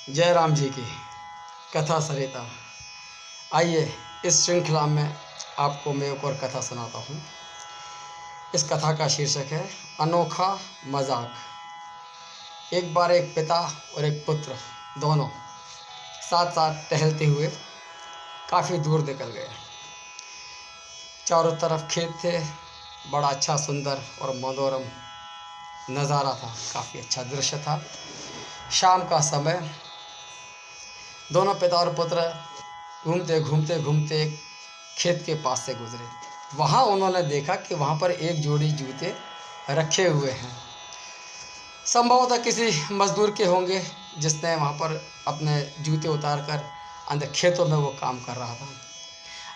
जय राम जी की कथा सरिता। आइए इस श्रृंखला में आपको मैं एक और कथा सुनाता हूँ। इस कथा का शीर्षक है अनोखा मजाक। एक बार एक पिता और एक पुत्र दोनों साथ साथ टहलते हुए काफ़ी दूर निकल गए। चारों तरफ खेत थे, बड़ा अच्छा सुंदर और मनोरम नज़ारा था, काफ़ी अच्छा दृश्य था। शाम का समय, दोनों पिता और पुत्र घूमते घूमते घूमते एक खेत के पास से गुजरे। वहाँ उन्होंने देखा कि वहाँ पर एक जोड़ी जूते रखे हुए हैं। संभवतः किसी मजदूर के होंगे जिसने वहाँ पर अपने जूते उतार कर अंदर खेतों में वो काम कर रहा था।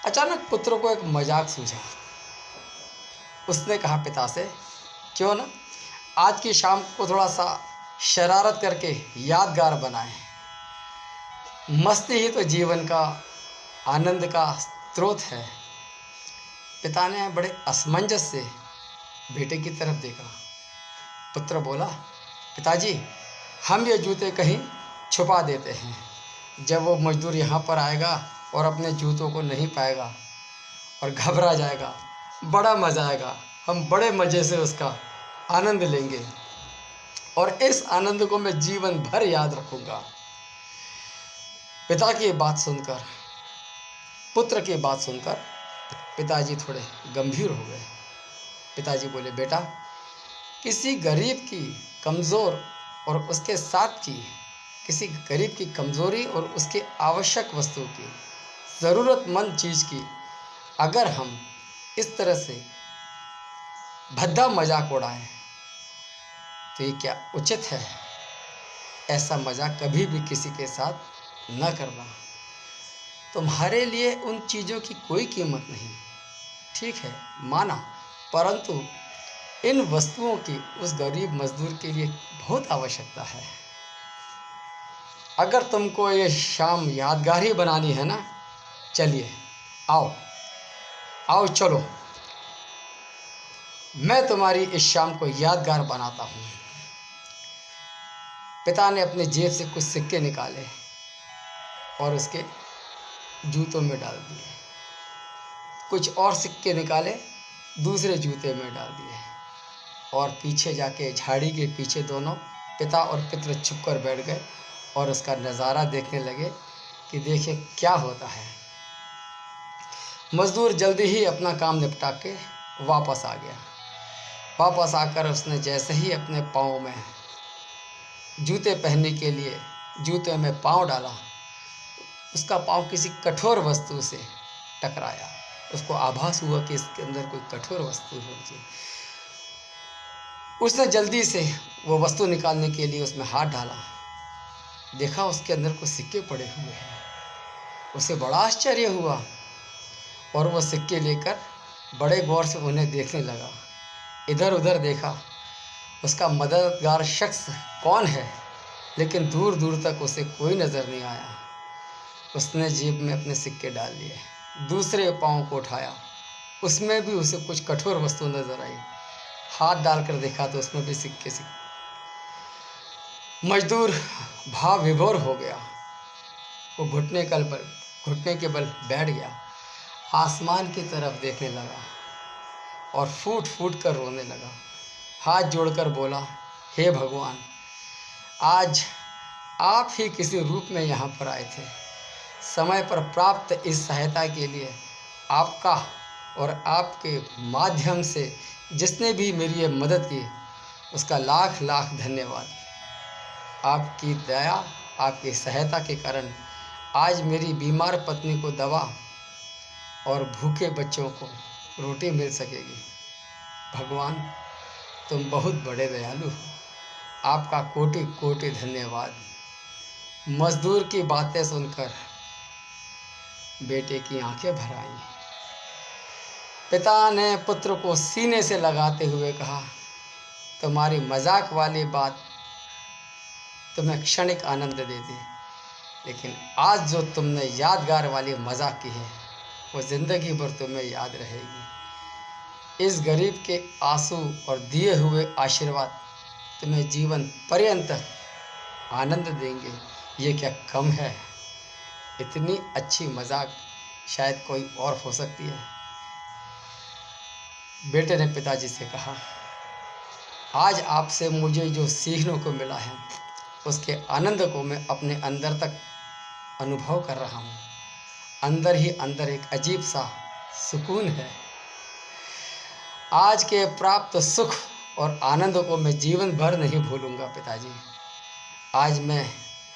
अचानक पुत्र को एक मजाक सूझा। उसने कहा पिता से, क्यों ना आज की शाम को थोड़ा सा शरारत करके यादगार बनाएं। मस्ती ही तो जीवन का आनंद का स्रोत है। पिता ने बड़े असमंजस से बेटे की तरफ देखा। पुत्र बोला, पिताजी, हम ये जूते कहीं छुपा देते हैं। जब वो मजदूर यहाँ पर आएगा और अपने जूतों को नहीं पाएगा और घबरा जाएगा, बड़ा मज़ा आएगा। हम बड़े मज़े से उसका आनंद लेंगे और इस आनंद को मैं जीवन भर याद रखूँगा। पिता की बात सुनकर, पुत्र की बात सुनकर पिताजी थोड़े गंभीर हो गए। पिताजी बोले, बेटा, किसी गरीब की कमज़ोर और उसके साथ की किसी गरीब की कमज़ोरी और उसके आवश्यक वस्तु की, ज़रूरतमंद चीज़ की अगर हम इस तरह से भद्दा मजाक उड़ाएं तो ये क्या उचित है? ऐसा मजाक कभी भी किसी के साथ न करना। तुम्हारे लिए उन चीज़ों की कोई कीमत नहीं, ठीक है, माना, परंतु इन वस्तुओं की उस गरीब मजदूर के लिए बहुत आवश्यकता है। अगर तुमको ये शाम यादगार ही बनानी है ना, चलिए, आओ आओ चलो, मैं तुम्हारी इस शाम को यादगार बनाता हूँ। पिता ने अपनी जेब से कुछ सिक्के निकाले और उसके जूतों में डाल दिए। कुछ और सिक्के निकाले, दूसरे जूते में डाल दिए और पीछे जाके झाड़ी के पीछे दोनों पिता और पुत्र छुप कर बैठ गए और उसका नज़ारा देखने लगे कि देखिए क्या होता है। मज़दूर जल्दी ही अपना काम निपटा के वापस आ गया। वापस आकर उसने जैसे ही अपने पाँव में जूते पहनने के लिए जूते में पाँव डाला, उसका पाँव किसी कठोर वस्तु से टकराया। उसको आभास हुआ कि इसके अंदर कोई कठोर वस्तु होगी। उसने जल्दी से वो वस्तु निकालने के लिए उसमें हाथ डाला, देखा उसके अंदर कुछ सिक्के पड़े हुए हैं। उसे बड़ा आश्चर्य हुआ और वो सिक्के लेकर बड़े गौर से उन्हें देखने लगा। इधर उधर देखा, उसका मददगार शख्स कौन है, लेकिन दूर दूर तक उसे कोई नज़र नहीं आया। उसने जेब में अपने सिक्के डाल लिए, दूसरे पाँव को उठाया, उसमें भी उसे कुछ कठोर वस्तु नजर आई। हाथ डालकर देखा तो उसमें भी सिक्के। मजदूर भाव विभोर हो गया। वो घुटने के बल बैठ गया, आसमान की तरफ देखने लगा और फूट फूट कर रोने लगा। हाथ जोड़कर बोला, हे भगवान, आज आप ही किसी रूप में यहाँ पर आए थे। समय पर प्राप्त इस सहायता के लिए आपका और आपके माध्यम से जिसने भी मेरी ये मदद की, उसका लाख लाख धन्यवाद। आपकी दया, आपकी सहायता के कारण आज मेरी बीमार पत्नी को दवा और भूखे बच्चों को रोटी मिल सकेगी। भगवान, तुम बहुत बड़े दयालु हो, आपका कोटि कोटि धन्यवाद। मजदूर की बातें सुनकर बेटे की आंखें भर आईं। पिता ने पुत्र को सीने से लगाते हुए कहा, तुम्हारी मजाक वाली बात तुम्हें क्षणिक आनंद देती, लेकिन आज जो तुमने यादगार वाली मजाक की है वो ज़िंदगी भर तुम्हें याद रहेगी। इस गरीब के आंसू और दिए हुए आशीर्वाद तुम्हें जीवन पर्यंत आनंद देंगे, ये क्या कम है? इतनी अच्छी मजाक शायद कोई और हो सकती है। बेटे ने पिताजी से कहा, आज आपसे मुझे जो सीखने को मिला है उसके आनंद को मैं अपने अंदर तक अनुभव कर रहा हूँ। अंदर ही अंदर एक अजीब सा सुकून है। आज के प्राप्त सुख और आनंद को मैं जीवन भर नहीं भूलूंगा पिताजी। आज मैं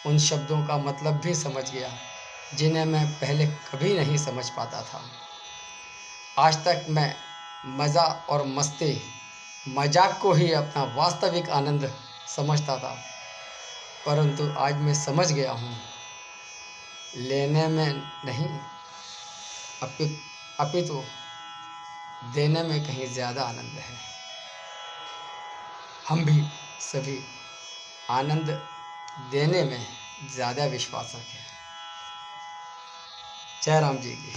उन शब्दों का मतलब भी समझ गया जिन्हें मैं पहले कभी नहीं समझ पाता था। आज तक मैं मज़ा और मस्ती, मजाक को ही अपना वास्तविक आनंद समझता था, परंतु आज मैं समझ गया हूँ, लेने में नहीं अपितु देने में कहीं ज़्यादा आनंद है। हम भी सभी आनंद देने में ज़्यादा विश्वास रखें। जय राम जी की।